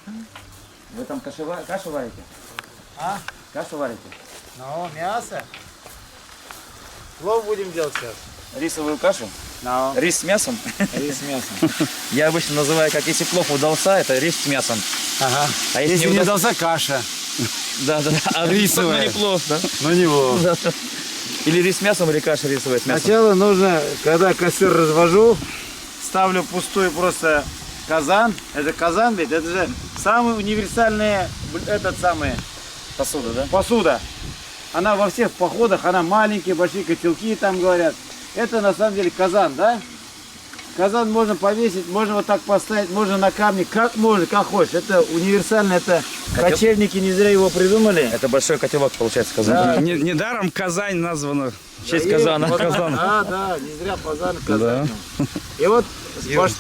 Вы там кашу варите? А? Кашу варите? Ну, мясо. Плов будем делать сейчас. Рисовую кашу? Ну, Рис с мясом? рис с мясом. Я обычно называю, как если плов удался, это рис с мясом. Ага. А Если не удался, каша. Да. А Рисовая. Ну не плов, да? Ну, него. Или рис с мясом, или каша рисовая с мясом. Сначала нужно, когда костер развожу, ставлю пустой просто казан. Это казан ведь, это же самый универсальный, Посуда, да? посуда. Она во всех походах, она маленькие, большие котелки там говорят. Это на самом деле казан, да? Казан можно повесить, можно вот так поставить, можно на камне, как можно, как хочешь. Это универсально, это кочевники не зря его придумали. Это большой котелок, получается, казан. Да. Недаром Казань названа. В честь казана. Да, не зря казан. И вот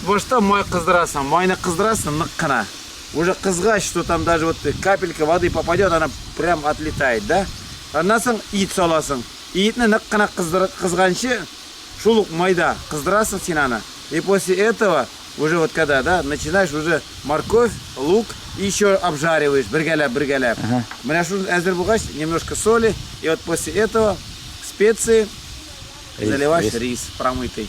башта мой қыздырасың, майны қыздырасың, ныққана. Уже қызғаш, что там даже вот капелька воды попадет, она прям отлетает, да? Аннан ит саласың. Итні ныққана қызғаншы, шулук майда қыздырасың сен аны. И после этого, уже вот когда, да, начинаешь уже морковь, лук, и еще обжариваешь, бригеляп. Меня что әзір болғаш, немножко соли, и вот после этого специи заливаешь рис промытый.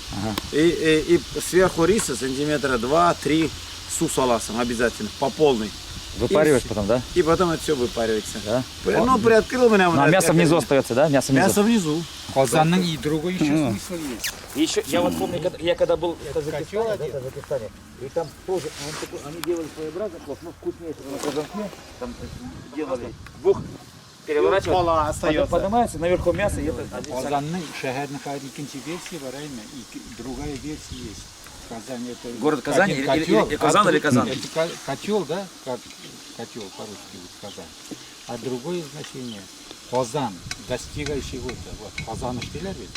И сверху риса сантиметра 2-3 су саласың обязательно, по полной. Выпариваешь потом, да? И потом это все выпаривается. Да? Ну, приоткрыл меня. А мясо внизу остается, да? Мясо внизу. Мясо внизу. Казанның и другой еще смысл есть. Еще, я вот помню, я когда был в котел Казахстане, и там тоже, они делали своеобразный плов, но вкуснее, на казанке, там делали, двух переворачивают, Пола остается. поднимается, наверху мясо, и это Казанның шәһәрнең ikkinchi версия бар, другая версия есть. Казань это Город Казань один или котел, Казан, или Казан? Это котел, да? Как котел по-русски будет Казань. А другое значение Казан, достигающий вот Казаныш диләр бит.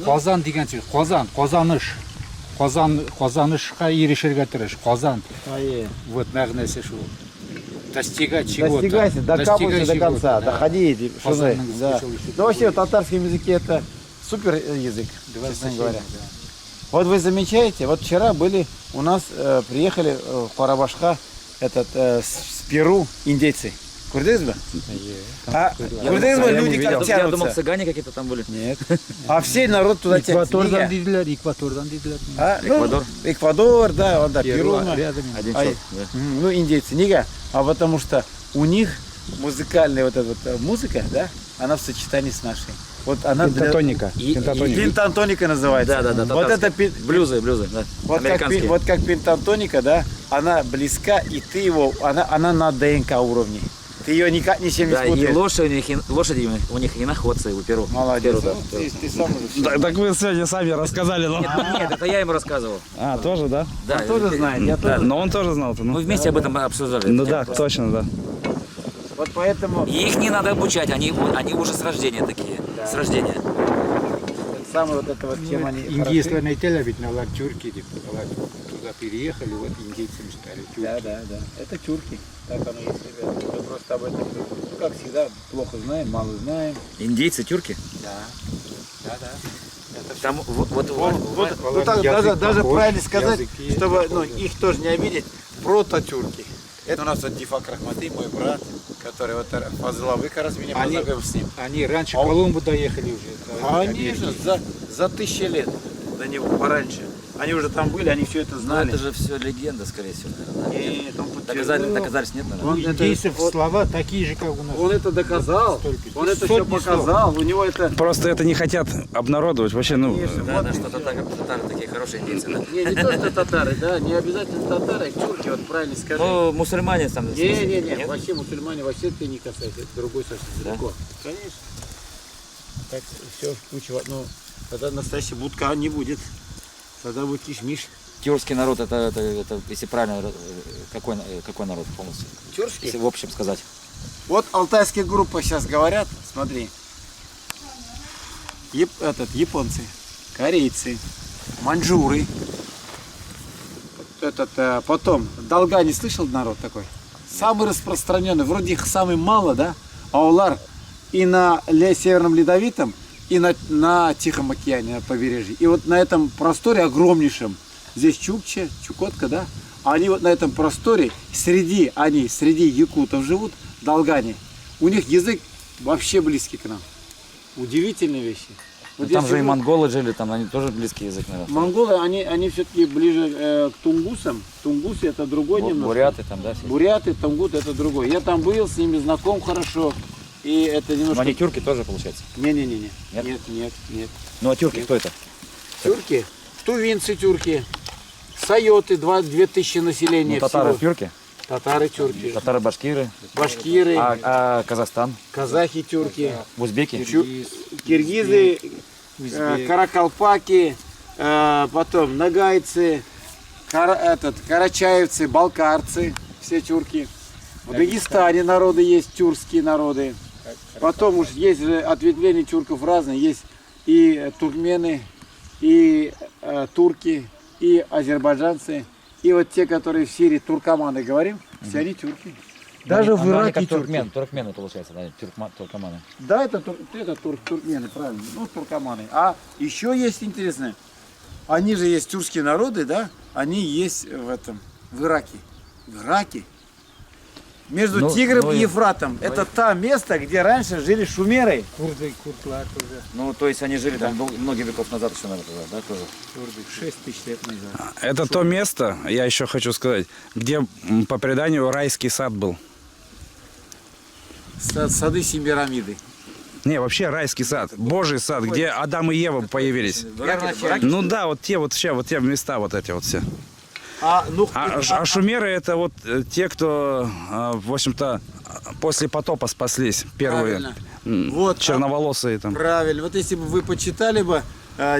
Казан дигән сүз, Казаныш. Казанышка ирешергә тырыш. Казан. Вот мәгънәсе шул. Достигать чего-то. Достигайся, докапывайся до конца, доходи. Да. Да вообще в татарском языке это супер язык, честно говоря. Вот вы замечаете, вот вчера были у нас, приехали в Карабашка с Перу индейцы. Курдызбы? Курдызбы люди как тянутся. Я думал, цыгане какие-то там были. Нет. А все народ туда тянется. Экватордан диделәр. Эквадор. Эквадор, да, он, да, Перу. Рядом. Один А, чёрт, да. Ну, индейцы, нега. А потому что у них музыкальная вот эта вот музыка, да, она в сочетании с нашей. Вот она Пентатоника. пентатоника называется. Да. Вот это блюзы, да. вот Американские. вот как пентатоника, да, она близка, и ты его, она на ДНК уровне. Ты ее никак ничем не Да, и спутаешь. лошади у них иноходцы у Перу. Молодец. Перу, да. Ну, ты сам уже всё. Так вы сегодня сами рассказали, но... Нет, это я ему рассказывал. А, тоже, да? Да, Он тоже знает, я тоже. Но он тоже знал-то, Мы ну. вместе об этом обсуждали. Ну да, точно, да. Вот поэтому И их не надо обучать, они уже с рождения такие. С рождения. самая вот эта вот тема они Индейство әйтәләр бит, алар тюрки дип. Алар туда переехали, вот индейцами стали тюрки. Да. Это тюрки. Так оно есть, ребята. Мы просто об этом, ну, как всегда, плохо знаем, мало знаем. Индейцы, тюрки? Да. Там вот Ну, так, Язык даже похож, правильно сказать, языки чтобы их тоже не обидеть, прототюрки. Это у нас вот Дифак Рахматы, мой брат, который вот Фазловы как раз меня познакомил с ним. Они раньше к Колумбу доехали уже. Конечно, за 1000 лет до него, пораньше. Они уже там были, они все это Ну, знали. это же все легенда, скорее всего, наверное. Нет, он подтвердил. Доказались, нет, наверное? Он У индейцев слова такие же, как у нас. Он это доказал, Столько. он это все Сотни показал, у него это... Просто это не хотят обнародовать вообще, ну... Конечно, Да, вот что татары такие хорошие индейцы, да? Не то, что татары, да, не обязательно татары, а тюрки, вот правильно скажи. Ну, мусульмане там. Не, Нет? вообще мусульмане вообще ты не касается, это другой совсем Да? далеко. Конечно. Так все в кучу, ну, тогда настоящая будка не будет, тогда будет кишмиш. Тюркский народ, это, если правильно, какой народ полностью? Тюркский? Если в общем сказать. Вот алтайские группы сейчас говорят, смотри, японцы, корейцы, маньчжуры, потом, долга не слышал народ такой? Самый распространенный, вроде их самый мало, да? Аулар и на Северном Ледовитом, и на Тихом океане, на побережье. И вот на этом просторе огромнейшем, здесь Чукча, Чукотка, да? Они вот на этом просторе, среди якутов живут, долгане. У них язык вообще близкий к нам. Удивительные вещи. Вот Там если же и вы- монголы жили, там они тоже близкий язык, наверное. Монголы, они все-таки ближе к тунгусам. Тунгусы это другой немножко. Буряты там, да? все? Буряты, тунгуты это другой. Я там был, с ними знаком хорошо. И это Но немножко... они тюрки тоже, получается. Не-не-не. Нет? Нет. Ну а тюрки кто это? Тюрки, тувинцы тюрки, сайоты, 2000 населения Ну, татары всего. тюрки, Татары тюрки, татары-башкиры, башкиры, а Казахстан, казахи тюрки, узбеки. киргизы, каракалпаки, потом нагайцы, карачаевцы, балкарцы, все тюрки. В Дагестане народы есть, тюркские народы. Потом уж есть же ответвления тюрков разные. Есть и туркмены, и турки, и азербайджанцы. И вот те, которые в Сирии туркоманы говорим, все они тюрки. Даже в они Ираке как тюрки. туркмены, получается, да, туркоманы. Да, это туркмены, правильно. Ну, туркоманы. А еще есть интересное. Они же есть тюркские народы, да? Они есть в Ираке. В Ираке. Между Ну, Тигром ну и и- Ефратом. Это то место, где раньше жили шумеры. Курды, курдлар тоже. Ну, то есть они жили там много веков назад еще, наверное, да, тоже. Курды 6000 лет назад. Это то место, я еще хочу сказать, где по преданию райский сад был. Сады Семирамиды. Не, вообще райский сад, Божий сад, где Адам и Ева появились. Ну да, вот те места вот эти вот все. А шумеры это вот те, кто, в общем-то, после потопа спаслись, первые Правильно. Вот, черноволосые там. Правильно. Вот если бы вы почитали бы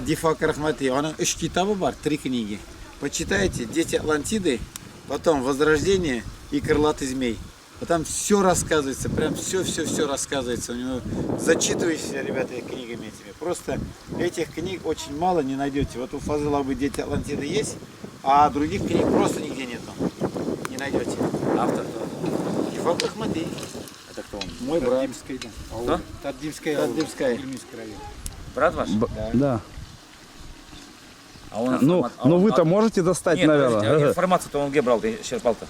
Дифак Рахмати, она китабы бар, 3 книги. Почитайте «Дети Атлантиды», потом «Возрождение» и «Крылатый змей». Вот там все рассказывается, прям все рассказывается. У него зачитываешься, ребята, книгами этими. Просто этих книг очень мало не найдете. Вот у Фазыла бы «Дети Атлантиды» есть, а других книг просто нигде нету. Не найдете. Автор. Дифак Рахмати. Это кто он? Мой брат. Тардимская, да. Кто? Тардимская. Тардимская. Пермский район. Брат ваш? Да. Да. А он Ну вы-то можете достать, Нет, наверное. подождите, а информацию-то он где брал, ты черпал-то?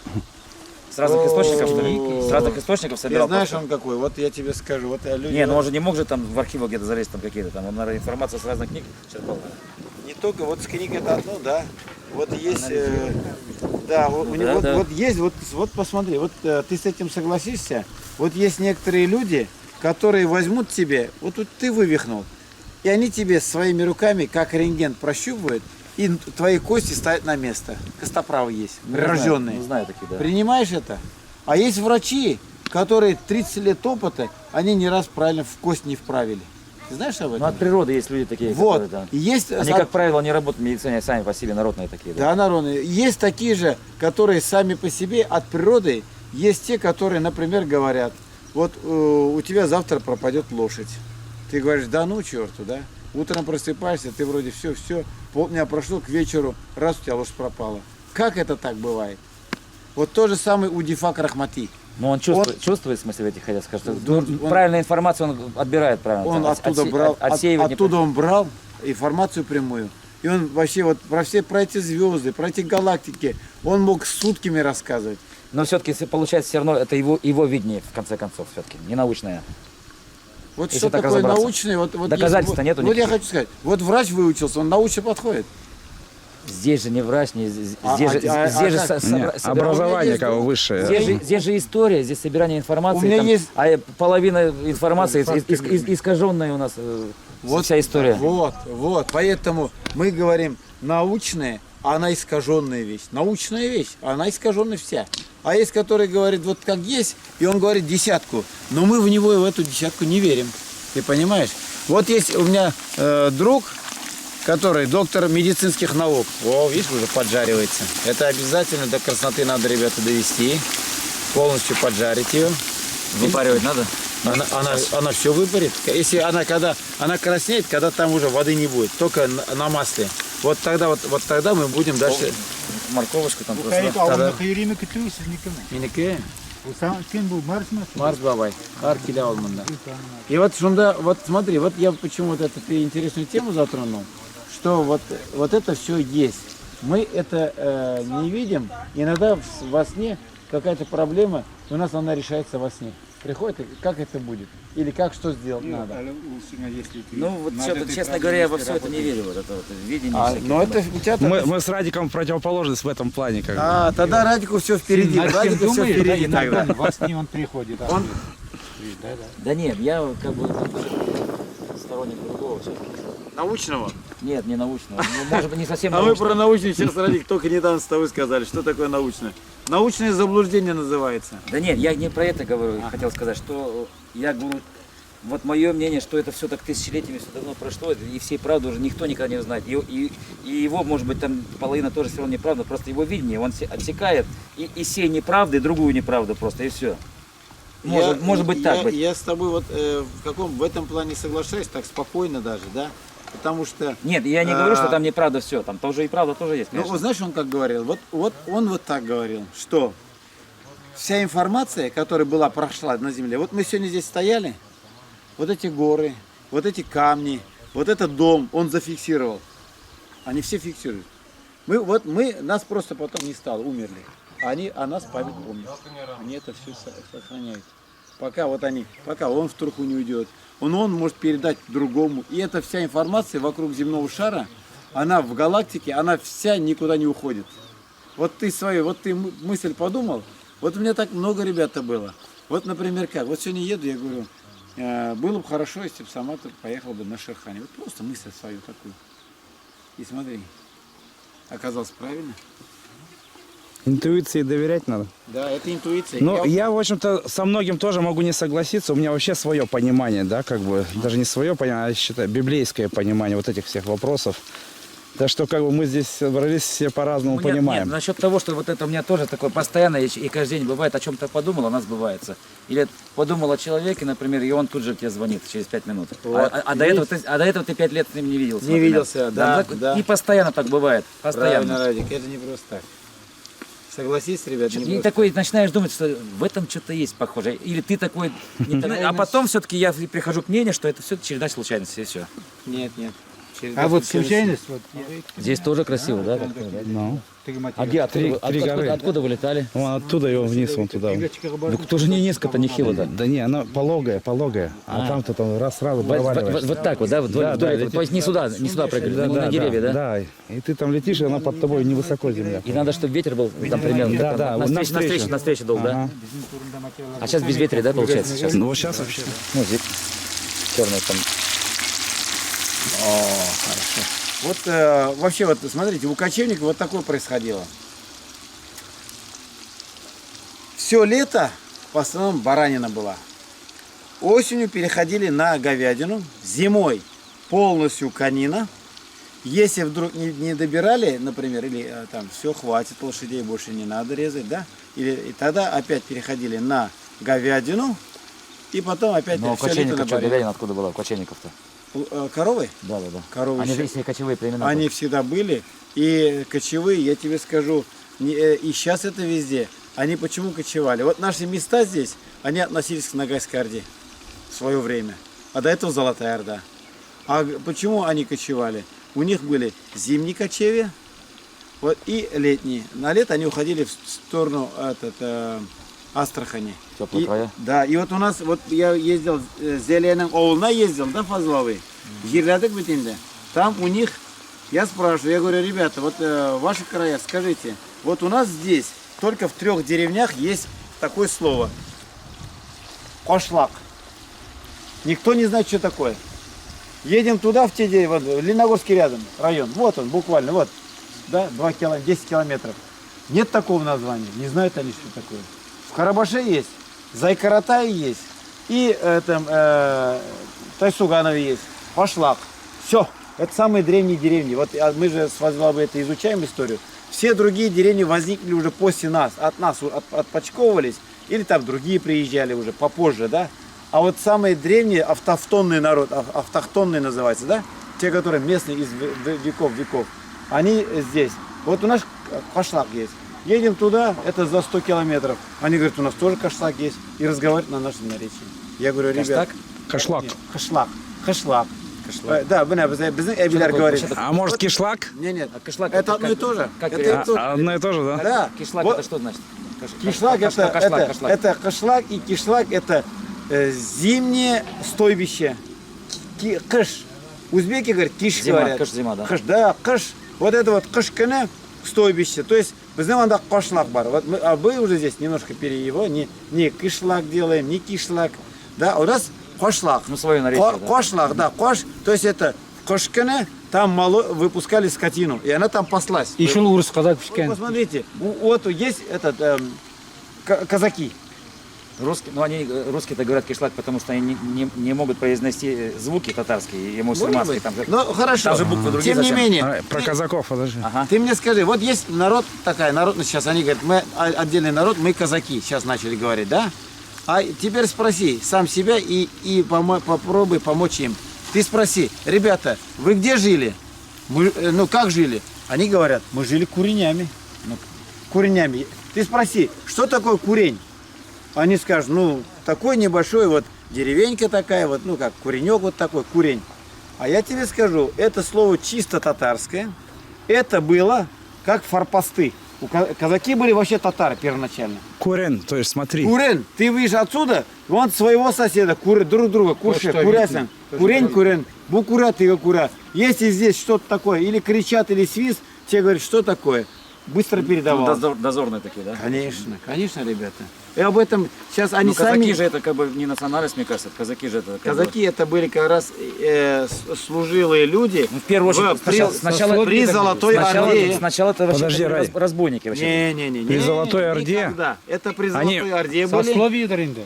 С разных источников, что ли? С разных источников Ты собирал? знаешь, просто? он какой? Вот я тебе скажу. Вот люди. Не, ну он же не мог же там в архивах где-то залезть там какие-то там. Он, наверное, информацию с разных книг черпал. Не только вот с книг это одно, да. Вот есть, да, у него да, вот, да. вот есть, вот посмотри, вот ты с этим согласишься. Вот есть некоторые люди, которые возьмут тебе, вот тут ты вывихнул, и они тебе своими руками, как рентген, прощупывают, и твои кости ставят на место. Костоправы есть, прирожденные. Не знаю такие, да. Принимаешь это? А есть врачи, которые 30 лет опыта, они ни раз правильно в кость не вправили. Ты знаешь об этом? Ну от природы есть люди такие, Вот. которые, да. И есть, Они, как правило, не работают в медицине, сами по себе народные такие, да. да, народные. Есть такие же, которые сами по себе от природы. Есть те, которые, например, говорят, вот у тебя завтра пропадет лошадь. Ты говоришь, да ну черту, да? Утром просыпаешься, ты вроде все, полдня прошло, к вечеру, раз у тебя лошадь пропала. Как это так бывает? Вот то же самое у Дифак Рахмати. Ну он чувствует, в смысле, в этих хотят сказать, что Он- правильную информацию он отбирает правильно. Он там, оттуда брал, отсеивает оттуда он брал информацию прямую. И он вообще вот про эти звезды, про эти галактики, он мог сутками рассказывать. Но все-таки получается все равно это его видение в конце концов все-таки, не научное. Вот Если что так такое разобраться. научное, вот Доказательства есть, нету Вот я никаких. хочу сказать, вот врач выучился, он научно подходит. Здесь же не врач, здесь А же как? Образование есть, высшее. Здесь же история, здесь собирание информации, У меня там, есть- а половина информации искаженная у нас, вся история. Вот, поэтому мы говорим научная, а она искаженная вещь. Научная вещь, а она искаженная вся. А есть, который говорит вот как есть, и он говорит десятку, но мы в него и в эту десятку не верим. Ты понимаешь? Вот есть у меня друг, который доктор медицинских наук. О, видишь, уже поджаривается. Это обязательно до красноты надо, ребята, довести. Полностью поджарить ее. Выпаривать надо? Она все выпарит. Если когда она краснеет, когда там уже воды не будет, только на масле. Вот тогда мы будем дальше. Морковочку там Bu просто. kayıt да. alımda kıyırımı kütüğü sizin Менеке, Bu sen bu Mars mı? Марс бабай, аркиля алманда. И вот шунда, вот смотри, вот я почему вот эту ты интересную тему затронул, что вот это все есть. Мы это не видим. Иногда во сне какая-то проблема, у нас она решается во сне. Приходит, и как это будет? Или как, что сделать надо? Ну, вот честно говоря, я во все это не верю, вот это вот видение. Но это у тебя Мы с Радиком противоположность в этом плане. Как бы. тогда Радику все впереди. Над чем Радику все думаешь, впереди да, тогда. иногда во сне он приходит. Он- Да нет, я как бы сторонник другого все. Научного. Нет, не научного. Ну, может быть, не совсем А мы научного. про научный сейчас, Радик, только недавно с тобой сказали. Что такое научное? Научное заблуждение называется. Да нет, я не про это говорю, хотел сказать, что я говорю, вот мое мнение, что это все так тысячелетиями все давно прошло, и всей правды уже никто никогда не узнает. И его, может быть, там половина тоже все равно неправда, просто его видение, он отсекает и сей неправды, и другую неправду просто, и все. Может быть так быть. Я с тобой вот в этом плане соглашаюсь, так спокойно даже, да? Потому что... Нет, я не говорю, что там неправда все, там тоже и правда тоже есть, Ну, конечно. вот знаешь, он как говорил? Вот он вот так говорил, что вся информация, которая прошла на Земле, вот мы сегодня здесь стояли, вот эти горы, вот эти камни, вот этот дом, он зафиксировал. Они все фиксируют. Нас просто потом не стало, умерли. А нас память помнит. Они это все сохраняют. Пока он в труху не уйдет, он может передать другому. И эта вся информация вокруг земного шара, она в галактике, она вся никуда не уходит. Вот ты мысль подумал, вот у меня так много ребят-то было. Вот, например, как, вот сегодня еду, я говорю, было бы хорошо, если бы сама поехала бы на Шерхане. Вот просто мысль свою такую. И смотри, оказалось правильно. Интуиции доверять надо. Да, это интуиция. Ну, я, в общем-то, со многим тоже могу не согласиться. У меня вообще свое понимание, да, как бы, даже не свое понимание, а, считаю, библейское понимание вот этих всех вопросов. Так что, как бы, мы здесь собрались все по-разному понимаем. Нет, насчет того, что вот это у меня тоже такое постоянно, и каждый день бывает, о чем-то подумал, у нас сбывается. Или подумал о человеке, например, и он тут же тебе звонит через 5 минут. Вот. А до этого ты 5 лет с ним не виделся. Не например. виделся, да. И постоянно так бывает. Правильно, Постоянно. Радик, это не просто так. Согласись, ребят, не И просто такой начинаешь думать, что в этом что-то есть похожее. Или ты такой... не такой. А потом все-таки я прихожу к мнению, что это все череда случайностей, и все. Нет. А вот случайность, вот, Здесь тоже красиво, да? Ну, А где, три горы. откуда вы летали? вон оттуда его вниз, вон туда. Ну, тоже не низко-то, не хило-то. Да не, она пологая. А там-то там раз сразу проваливаешься. Вот так вот, да? Да, Вдоль, то есть не сюда прыгали, на деревья, да? Да, и ты там летишь, и она под тобой невысоко земля. И надо, чтобы ветер был там примерно. Да, Навстречу дул, да? Ага. А сейчас без ветра, да, получается? Сейчас? Ну, вот сейчас вообще. Ну, здесь черный там. Вот вообще, вот смотрите, у кочевника вот такое происходило. Все лето в основном баранина была. Осенью переходили на говядину, зимой полностью конина. Если вдруг не добирали, например, или там все, хватит лошадей, больше не надо резать, да? И тогда опять переходили на говядину, и потом опять Но все лето на баранину. говядина откуда была, у кочевников-то? Коровы? Да. Коровы Они еще- же все кочевые племена. Они всегда были. И кочевые, я тебе скажу, и сейчас это везде. Они почему кочевали? Вот наши места здесь, они относились к Ногайской Орде в свое время. А до этого Золотая Орда. А почему они кочевали? У них были зимние кочевья вот, и летние. На лето они уходили в сторону Астрахани. Теплые края. Да, и вот у нас, вот я ездил, Зеленым ауылына ездил, да, Фазловый, жерлядок бетинде. Там у них, я спрашиваю, я говорю, ребята, вот ваши края, скажите, вот у нас здесь только в 3 деревнях есть такое слово. Кошлак. Никто не знает, что такое. Едем туда, в те деревни, вот, Леногорский рядом, район, вот он, буквально, вот, да, 10 километров. Нет такого названия, не знают они, что такое. В Карабаше есть, Зайкаратай есть, и Тайсуганове есть, Пошлак. Все, это самые древние деревни. Вот мы же с Фазловой это изучаем историю. Все другие деревни возникли уже после нас, от нас отпочковывались, или там другие приезжали уже попозже, да. А вот самые древние, автохтонный народ, автохтонный называется, да, те, которые местные из веков, они здесь. Вот у нас Кошлак есть. Едем туда, это за 100 километров. Они говорят, у нас тоже Кошлак есть. И разговаривают на нашем наречии. Я говорю, ребят. Кошлак. Нет, Кошлак. Да, біздің әбилер говорит. А может кишлак? Нет, А кишлак это одно и то же. как Это перевод? и то же. Одно и то же, да? Да. Кишлак Вот это что значит? Кишлак это кишлак и кишлак это зимнее стойбище. Кыш. Узбеки говорят киш Зима, говорят. кыш, зима, да. Кыш, да, кыш. Вот это вот кыш күні стойбище. То есть біздің анда кошлак бар. Вот мы, а вы уже здесь немножко его не кишлак делаем, не кишлак. Да, у нас кошлак. Ну, свое наречие, да. Кошлак, да, кош. То есть это кыш күні там выпускали скотину, и она там паслась. И шел урыс казак Вы пишкен. посмотрите, вот есть этот казаки. Русские, ну они русские-то говорят кишлак, потому что они не могут произнести звуки татарские и мусульманские. Там, Ну хорошо, Там же буквы другие тем не зачем? менее, Давай, про казаков, подожди. Ага. ты мне скажи, вот есть народ такая, народность, сейчас они говорят, мы отдельный народ, мы казаки, сейчас начали говорить, да? А теперь спроси сам себя и попробуй помочь им. Ты спроси, ребята, вы где жили? Ну как жили? Они говорят, мы жили куренями. Ну, куренями. Ты спроси, что такое курень? Они скажут, ну, такой небольшой вот деревенька такая, вот, ну, как куренек вот такой, курень. А я тебе скажу, это слово чисто татарское. Это было как форпосты. Казаки были вообще татары первоначально. Курен, то есть смотри. Курен, ты видишь отсюда, вон своего соседа, друг друга, кушай, что курясен. Курень, курен, букура, ты кура. Если здесь что-то такое, или кричат, или свист, тебе говорят, что такое? Быстро передавал. Ну, дозорные такие, да? Конечно, конечно, ребята. И об этом сейчас они Ну, казаки сами... же это как бы не национальность, мне кажется. Казаки же это как бы- Казаки это были как раз служилые люди. Ну, в первую очередь, сначала при Золотой Орде. Сначала это вообще Подожди, были Рай. разбойники вообще. Не. При Золотой Орде? Никогда. Это при Они- Золотой Орде были. Сословие даринде.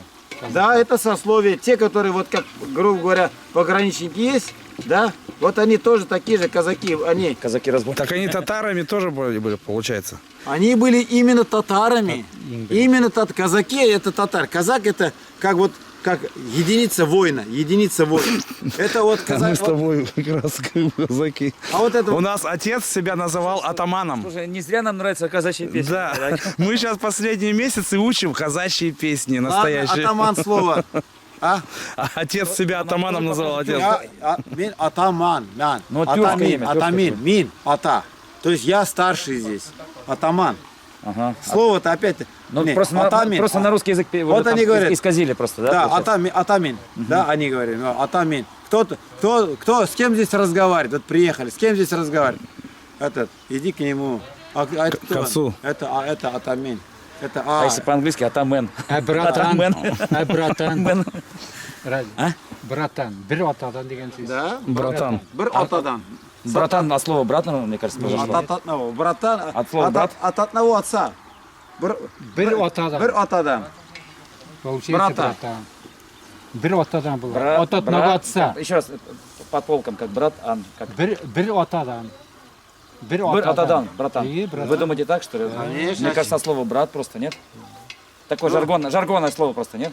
Да, это сословие. Те, которые вот как, грубо говоря, пограничники есть, да, вот они тоже такие же казаки. Казаки разбойники. Так они татарами тоже были, получается. Они были именно татарами. Именно казаки это татар. Казак это как вот как единица воина. Единица воина. Это вот Мы казак. с тобой как раз казаки. А вот это У вот- нас отец себя называл атаманом. Слушай, не зря нам нравятся казачьи песни. Да, мы сейчас последние месяцы учим казачьи песни Ладно, настоящие. атаман слово. А? А отец себя атаманом называл, отец. Мин атаман. Ну, тюркское имя, Атамин. тюркское. Мин. Ата. То есть я старший здесь. Атаман. Ага. Слово-то опять... Ну, не, просто, атамин. просто на русский язык Вот там они говорят. исказили просто, да? Да, получается? атамин. Да, они говорят. Ну, атамин. Кто, с кем здесь разговаривает? Вот приехали, с кем здесь разговаривает? Этот, иди к нему. Это кто он? отцу. Это атамин. Это А если по-английски, атамен. Атамен. Братан. Ради. А? Братан. Бір атадан деген сөз. Да? Братан. Бір атадан. Братан, от слова брат, мне кажется, произошло. От одного. Братан. От слова брат? От одного отца. Бір атадан. Бір атадан. Получается брата. братан. Бір атадан было. От одного отца. Еще раз, под полком, как брат, ан. Как... Бір атадан. Бір Атадан, братан. И братан. Вы думаете так, что ли? Конечно. Мне кажется, слово брат просто, нет? Такое жаргонное слово просто, нет?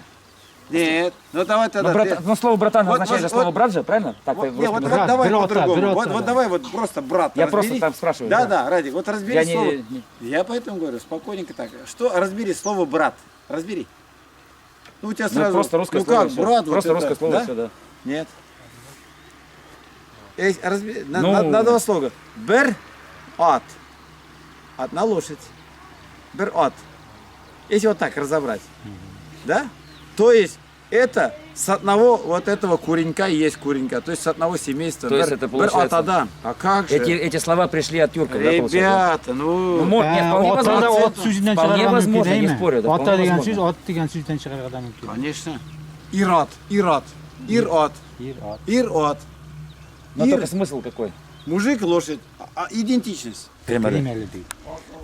Нет. Ну давай тогда. Ну, слово братан Вот, означает же вот, слово вот. брат же, правильно? Так, Вот, в не, вот, русском вот языке. давай брата, по-другому. брата, Вот да. давай вот просто брат. Я разбери. просто там спрашиваю, Да, да. да, Ради. Вот разбери Я слово. не- Я поэтому говорю, спокойненько так. Что разбери слово брат? Разбери. Ну у тебя Ну, сразу. просто русское ну слово. как, всё. брат? Просто вот русское это, слово, да? все, да. Нет. Ну. На два слога. Бер от. Одна лошадь. Бер от. Если вот так разобрать. Да? То есть это с одного вот этого куренька и есть куренька. То есть с одного семейства. То есть это получается- Бер от Адам. А как же? Эти слова пришли от тюрков, да, получается? Ребята, ну... Нет, вполне Отада возможно. от сөзінен Вполне шығарған возможно, мүмкін, не деймі? спорю, да, Ата вполне деген возможно. сөз, от деген сөзден шығарған мүмкін. Конечно. Ират. Ират. Ират. Ир, от. Ират. Но Ир. только смысл какой? Мужик, лошадь. Идентичность. Прямо, да. Кремелі дейді.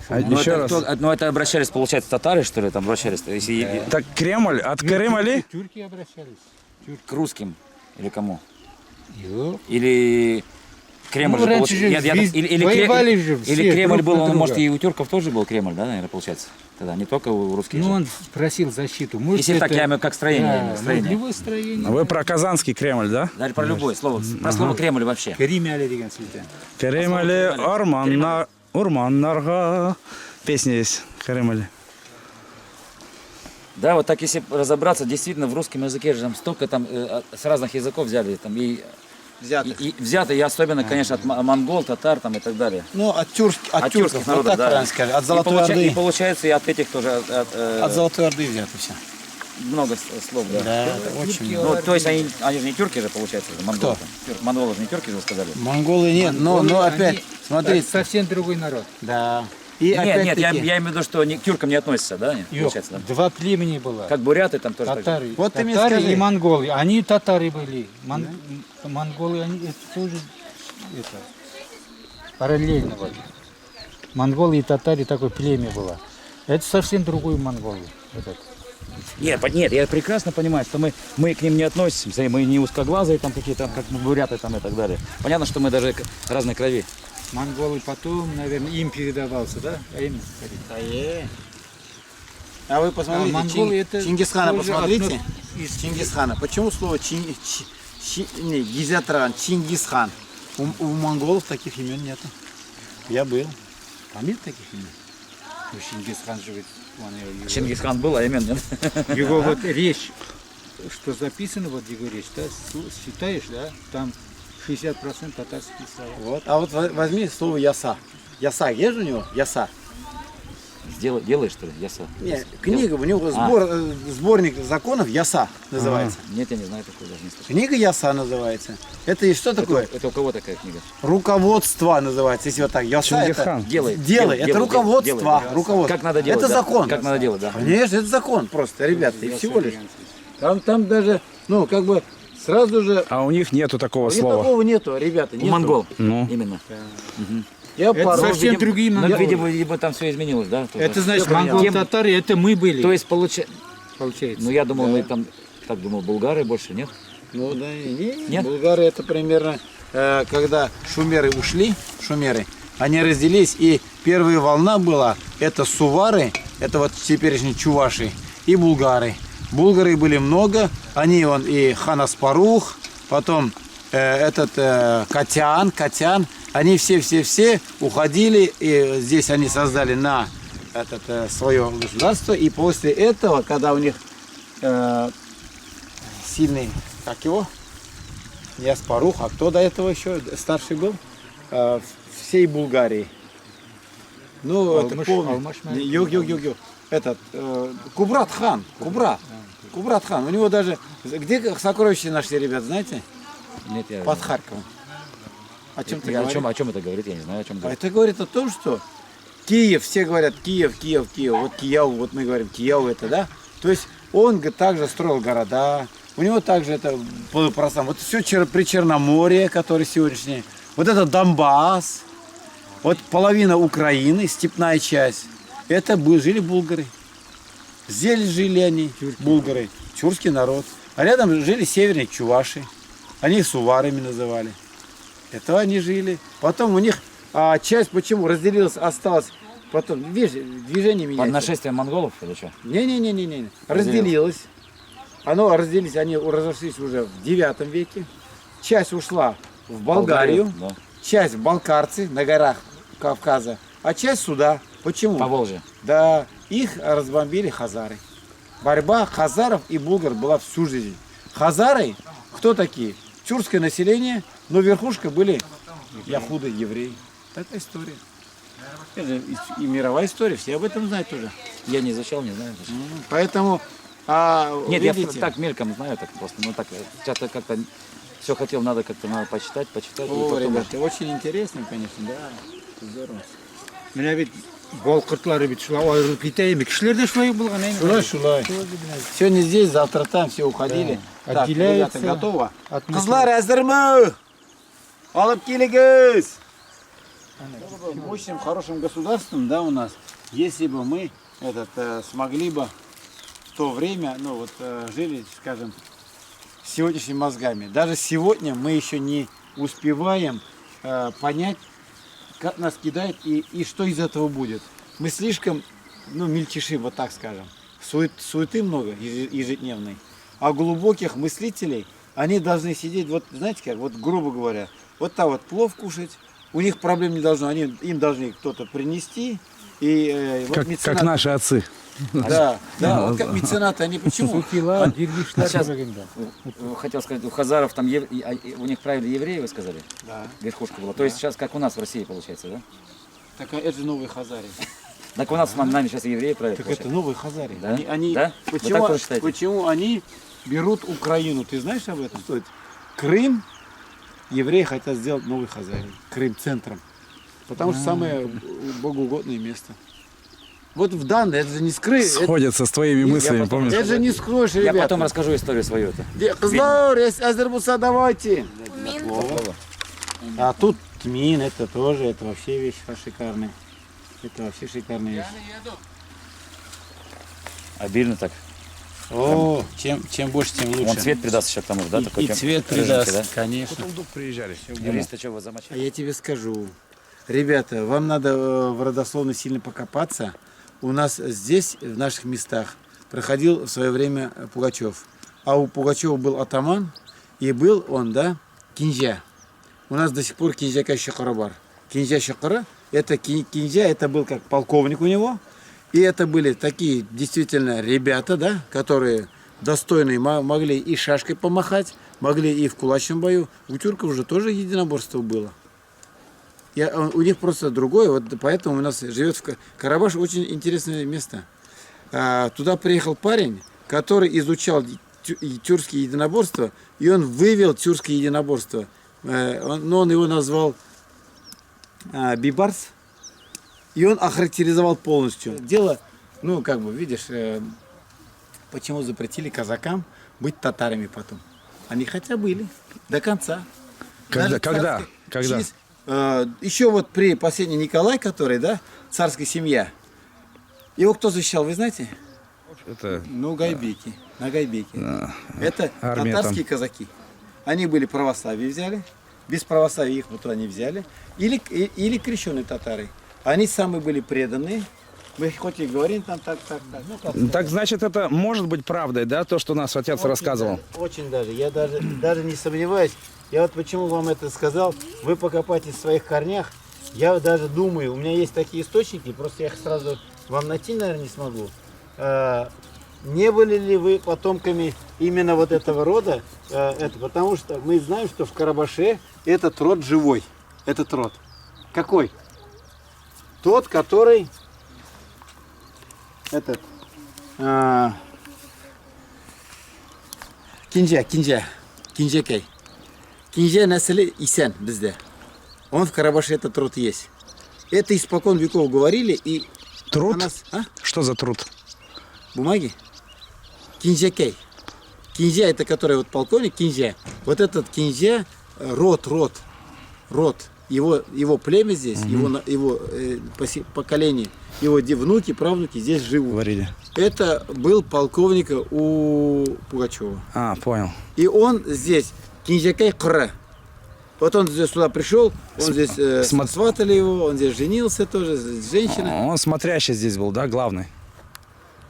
А Ну, еще это, раз. ну, это обращались, получается, татары, что ли, там обращались? Если Так Кремль, от Крымали? Түрки обращались. к русским или кому? Yok. Или Кремль Ну, же раньше получается? же воевали же все или Кремль друг был, на он, друга. может, и у тюрков тоже был Кремль, да, наверное, получается? Тогда не только у русских. Ну, же. он просил защиту. Может, Если так, это- я имею как строение, Да, строение. ну, любое строение. Вы про Казанский Кремль, да? Даже про любое слово, про слово Кремль вообще. Кремлі деген сөзден. Кремль, Урманнарға. Песня есть, Кремль. Да, вот так если разобраться, действительно в русском языке же там столько там с разных языков взяли, там и взятых. И взятые, и особенно, конечно, от монгол, татар там и так далее. Ну, от тюркских тюркских вот народов, так да. правильно сказать, от Золотой и Орды. И получается и от этих тоже От Золотой Орды взято все. много слов, да. Да, очень много. Ну, то есть они же не тюрки же, получается, монголы. Монголы же не тюрки же сказали. Монголы нет, но Монголы, опять, они смотрите. совсем другой народ. Да. И Нет, я опять-таки, имею в виду, что к тюркам не относятся, да, получается, да? Два племени было. Как буряты там тоже так же. Татары, Вот ты мне татары скажи. и монголы. Они татары были. Монголы, они это тоже это, параллельно вот. Монголы и татары такое племя было. Это совсем другой монголы. Этот. Нет, я прекрасно понимаю, что мы к ним не относимся, и мы не узкоглазые там какие-то, как буряты там и так далее. Понятно, что мы даже разной крови. Монголы потом, наверное, им передавался, да? А им, А вы посмотрите, монголы это Чингисхана тоже посмотрите. одно из- Чингисхана. Почему слово Гизятран, Чингисхан? У монголов таких имен нету. Я был. Там нет таких имен. Ну, Чингисхан живет. Чингисхан был, а имен нет. Его вот речь, что записано, вот его речь, да, считаешь, да, там 60% татарские слова. Вот. А вот возьми слово яса. Яса, есть же у него? Яса. Делаешь, что ли, яса? Нет, книга, у него сборник законов Яса называется. Нет, я не знаю, такой даже не слышал. Книга Яса называется. Это и что такое? Это у кого такая книга? Руководство называется, если вот так. Яса это Чингисхан. делай. Это руководство. Руководство. Как надо делать? Это да. закон. Как надо делать, да. Конечно, это закон просто, ребята, и всего лишь. Там даже, ну, как бы сразу же... А у них нету такого И слова. такого нету, ребята, У нету. монгол. Ну. Именно. Я Это пару... совсем другие Но, монголы. видимо, там все изменилось, да? тоже? Это значит, Тем- монголы-татары, это мы были, То есть, получается. ну, я думал, мы там, так думал, булгары больше, нет? Ну да, не, Нет? Булгары это примерно, когда шумеры ушли, они разделились, и первая волна была, это сувары, это вот теперешние чуваши, и булгары. Булгары были много, они и хан Аспарух, потом Катян, они все уходили, и здесь они создали на свое государство, и после этого, когда у них сильный, как его, не Аспарух, а кто до этого еще старший был, всей Булгарии. Ну, это помню. Этот, Кубрат-хан, Кубрат-хан, у него даже, где сокровища нашли, ребят, знаете? Нет, я... Под Харьковом. О чем ты о говоришь? чем это говорит, я не знаю, о чем А говорит. это говорит о том, что Киев, все говорят Киев. Вот Кияу, вот мы говорим Кияу это, да? То есть он также строил города, у него также это было просто. Вот все при Черноморье, который сегодняшний, вот это Донбасс, вот половина Украины, степная часть, это жили булгары. Здесь жили они, булгары, тюркский народ. А рядом жили северные чуваши, они их суварами называли. Это они жили. Потом у них часть почему разделилась, осталась. Потом, видишь, движение меняется. Под нашествием монголов или что? Не. Разделилось. Разделились, они разошлись уже в 9 веке. Часть ушла в Болгарию, Да. часть в Балкарцы на горах Кавказа, а часть сюда. Почему? По Волжье. Да, их разбомбили хазары. Борьба хазаров и булгар была всю жизнь. Хазары, кто такие? Тюркское население, но верхушка были яхуды, евреи. Такая история. Это и мировая история, все об этом знают уже. Я не изучал, не знаю. Поэтому, Нет, видите, я так мельком знаю, так просто, ну так, часто как-то все хотел, надо почитать, и о, потом... ребята, очень интересно, конечно, да, здорово. Мына бит болқыртлары бит шулай айырылып кете эми. Кишилер де шулай болгон эми. Шулай. Сегодня здесь, завтра там, все уходили. Так, Отделяется ребята, готово. от Кызлар әзірмі? Алып келіңіз. Мощным, хорошим государством, да, у нас, если бы мы смогли бы в то время, жили, скажем, с сегодняшними мозгами. Даже сегодня мы еще не успеваем понять, как нас кидает и что из этого будет. Мы слишком, мельчиши, вот так скажем. Суеты много ежедневной. А глубоких мыслителей, они должны сидеть, вот знаете как, вот грубо говоря, вот так вот плов кушать, у них проблем не должно, им должны кто-то принести. И, Как наши отцы. Да, да, вот как меценаты, они почему? Сухила, дирвишлар сейчас- дегенде. Хотел сказать, у хазаров там, у них правили евреи, вы сказали? Да. Верхушка была. То есть сейчас как у нас в России получается, да? Так это же новые хазари. Так у нас с нами сейчас евреи правят. Так это новые хазари. Да? Они, Да? Вы почему, так тоже считаете? почему они берут Украину? Ты знаешь об этом? Крым евреи хотят сделать новый хазарий. Крым центром. Потому что самое богоугодное место. Вот в данной, это же не скрыть. Сходятся с твоими мыслями, помнишь? Это же не скроешь, Я ребята. потом расскажу историю свою. -то. Кызлар, Азербайджан, давайте. А тут тмин, это тоже, это вообще вещь шикарная. Это вообще шикарная вещь. Обильно так. О, чем больше, тем лучше. Он цвет придаст еще к тому, да? такой И прям цвет рыженький, придаст, конечно. Вдруг приезжали. Да? Юриста что, вы замочили? А я тебе скажу, ребята, вам надо в родословно сильно покопаться. У нас здесь, в наших местах, проходил в свое время Пугачев. А у Пугачева был атаман, и был он, да, кинжа. У нас до сих пор кинжака Шакара бар. Кинжа Шакара, это кинжа, это был как полковник у него. И это были такие действительно ребята, да, которые достойные, могли и шашкой помахать, могли и в кулачном бою. У тюрков уже тоже единоборство было. У них просто другое, вот поэтому у нас живет в Карабаш очень интересное место. Туда приехал парень, который изучал тюркские единоборства, и он вывел тюркские единоборства. Он его назвал Бибарс, и он охарактеризовал полностью. Дело, ну, как бы, видишь, почему запретили казакам быть татарами потом? Они хотя были до конца. Когда? Даже Когда? еще вот при последний Николай, который, да, царская семья, его кто защищал, вы знаете? Это Ну, гайбеки, на гайбеке. Это армия татарские казаки. Они были православие взяли, без православия их вот туда не взяли, или крещеные татары. Они самые были преданные. Мы хоть и говорим там так. Ну, как Так значит, это может быть правдой, да, то, что наш отец рассказывал? Очень даже. Я даже не сомневаюсь. Я вот почему вам это сказал. Вы покопайтесь в своих корнях. Я даже думаю, у меня есть такие источники, просто я их сразу вам найти, наверное, не смогу. Не были ли вы потомками именно вот этого рода? Потому что мы знаем, что в Карабаше этот род живой. Этот род. Какой? Тот, который... Кинжакей. Кинжа несли Исен бізде. Он в Карабаше этот род есть. Это испокон веков говорили и... Труд? у нас- Что за труд? Бумаги? Кинжакей. Кинжа это который вот полковник Кинжа. Вот этот Кинжа род. Его племя здесь, его поколение, его внуки, правнуки здесь живут. Говорили. Это был полковник у Пугачева. А, понял. И он здесь, Кинжакай Кра. Вот он здесь сюда пришел, он здесь сватали его, он здесь женился тоже, с женщиной. Он смотрящий здесь был, да, главный?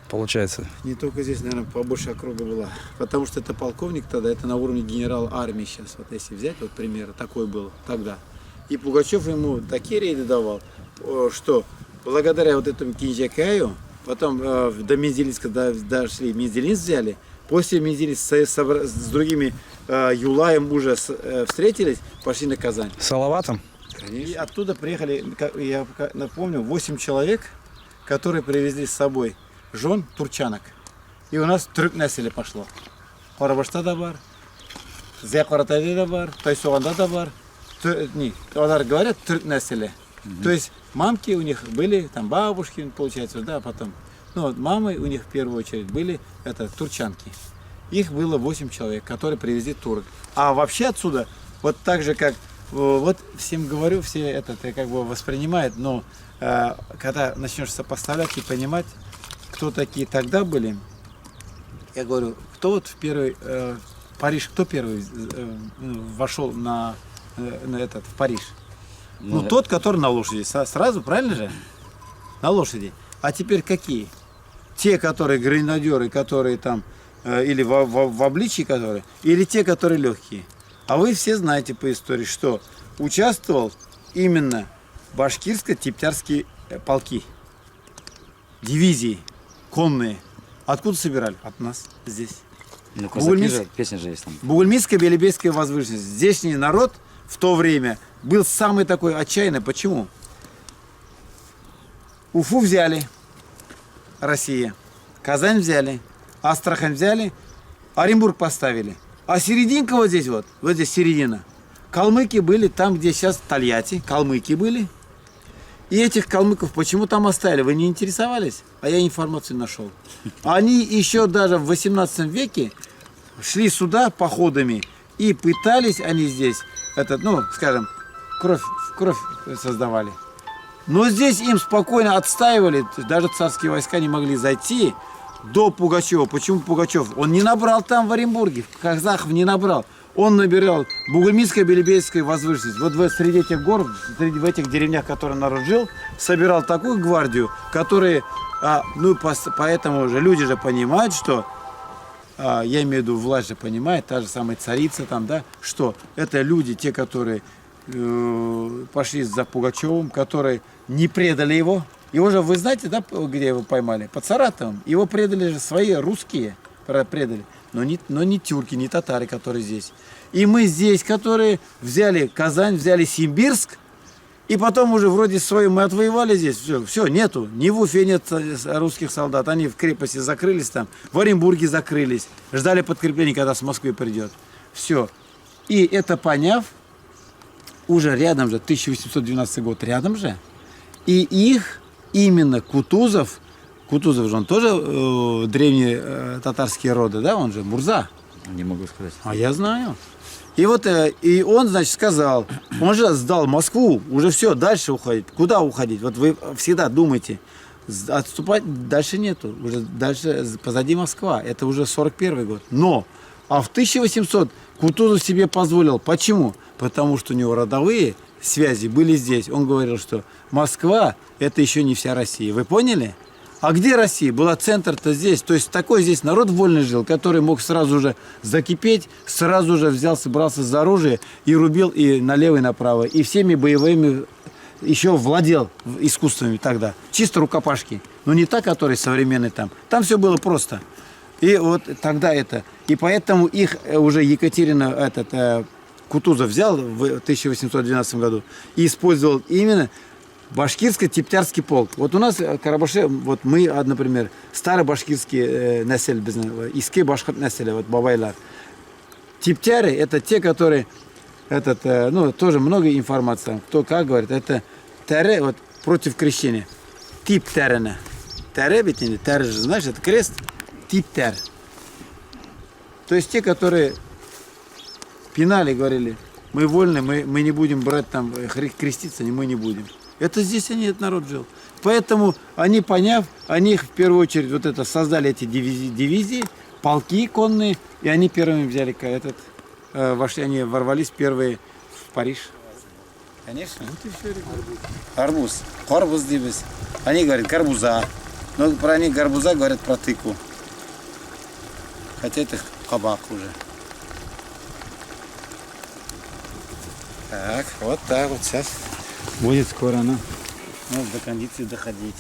Получается. Не только здесь, наверное, побольше округа была. Потому что это полковник тогда, это на уровне генерала армии сейчас. Вот если взять, вот пример, такой был тогда. И Пугачев ему такие рейды давал, что благодаря вот этому Кинжакаю, потом до Мензелинска дошли, Мензелинск взяли. После Мензелинска с другими Юлаем уже встретились, пошли на Казань. С Салаватом? И оттуда приехали, я напомню, 8 человек, которые привезли с собой жен турчанок. И у нас түрік нәсілі пошло. Қарабашта да бар, Зиякаратайда да бар, Тайсуғанда да бар. Олар говорят түрік нәсілі. То есть мамки у них были, там бабушки, получается, да, потом. Ну вот мамы у них в первую очередь были турчанки. Их было 8 человек, которые привезли турок. А вообще отсюда, вот так же как, вот всем говорю, все это как бы воспринимают, но когда начнешь сопоставлять и понимать, кто такие тогда были, я говорю, кто вот в первый Париж, кто первый вошел в Париж? Ну, тот, который на лошади. Сразу, правильно же? На лошади. А теперь какие? Те, которые гренадеры, которые там, или в обличии которые, или те, которые легкие. А вы все знаете по истории, что участвовал именно башкирско-типтярские полки, дивизии. конные. Откуда собирали? От нас, здесь. Ну, Бугульмис- казаки же, песня же есть там. Бугульмисская, Белебейская возвышенность. Здешний народ в то время был самый такой отчаянный. Почему? Уфу взяли, Россия. Казань взяли, Астрахань взяли, Оренбург поставили. А серединка вот здесь вот здесь середина. Калмыки были там, где сейчас Тольятти, калмыки были. И этих калмыков почему там оставили? Вы не интересовались? А я информацию нашел. Они еще даже в 18 веке шли сюда походами и пытались они здесь, скажем, кровь создавали. Но здесь им спокойно отстаивали, даже царские войска не могли зайти до Пугачева. Почему Пугачев? Он не набрал там в Оренбурге, Казахов не набрал. Он набирал Бугульминская, Белебейская возвышенность. Вот среди этих гор, в этих деревнях, в которых народ жил, собирал такую гвардию, которые, поэтому же люди же понимают, что, я имею в виду, власть же понимает, та же самая царица там, да, что это люди, те, которые пошли за Пугачевым, которые не предали его. Его же, вы знаете, да, где его поймали? Под Саратовом. Его предали же свои русские, предали. Но не тюрки, не татары, которые здесь. И мы здесь, которые взяли Казань, взяли Симбирск, и потом уже вроде свою мы отвоевали здесь. Все, нету. Ни в Уфе нет русских солдат. Они в крепости закрылись там, в Оренбурге закрылись. Ждали подкрепления, когда с Москвы придет. Все. И это поняв, уже рядом же, 1812 год рядом же, и их именно Кутузов же он тоже древние татарские роды, да, он же Мурза. Не могу сказать. А я знаю. И вот и он, значит, сказал, он же сдал Москву, уже все, дальше уходить. Куда уходить? Вот вы всегда думаете, отступать дальше нету, уже дальше позади Москва, это уже 41 год. Но, в 1800 Кутузов себе позволил. Почему? Потому что у него родовые связи были здесь. Он говорил, что Москва это еще не вся Россия. Вы поняли? А где Россия? Была центр-то здесь. То есть такой здесь народ вольный жил, который мог сразу же закипеть, сразу же брался за оружие и рубил и налево, и направо. И всеми боевыми еще владел искусствами тогда. Чисто рукопашки. Но не та, которая современная там. Там все было просто. И вот тогда это. И поэтому их уже Екатерина, Кутузов взял в 1812 году и использовал именно башкирско-тептярский полк. Вот у нас в Карабаше, вот мы, например, старый башкирский насель, иски башкирт насель, вот бабайлар. Тептяры это те, которые, тоже много информации, кто как говорит, это таре, вот против крещения. Тип тарена. Таре, ведь не таре же, знаешь, это крест, тип тар. То есть те, которые пинали, говорили, мы вольны, мы не будем брать там, креститься, мы не будем. Это здесь этот народ жил. Поэтому они, поняв, они в первую очередь вот это создали эти дивизии, полки конные, и они первыми взяли вошли, они ворвались первые в Париж. Конечно. Вот и все, арбуз. Арбуз дибис. Они говорят гарбуза. Но про них гарбуза говорят про тыкву. Хотя это кабак уже. Так вот сейчас будет скоро, до кондиции доходить.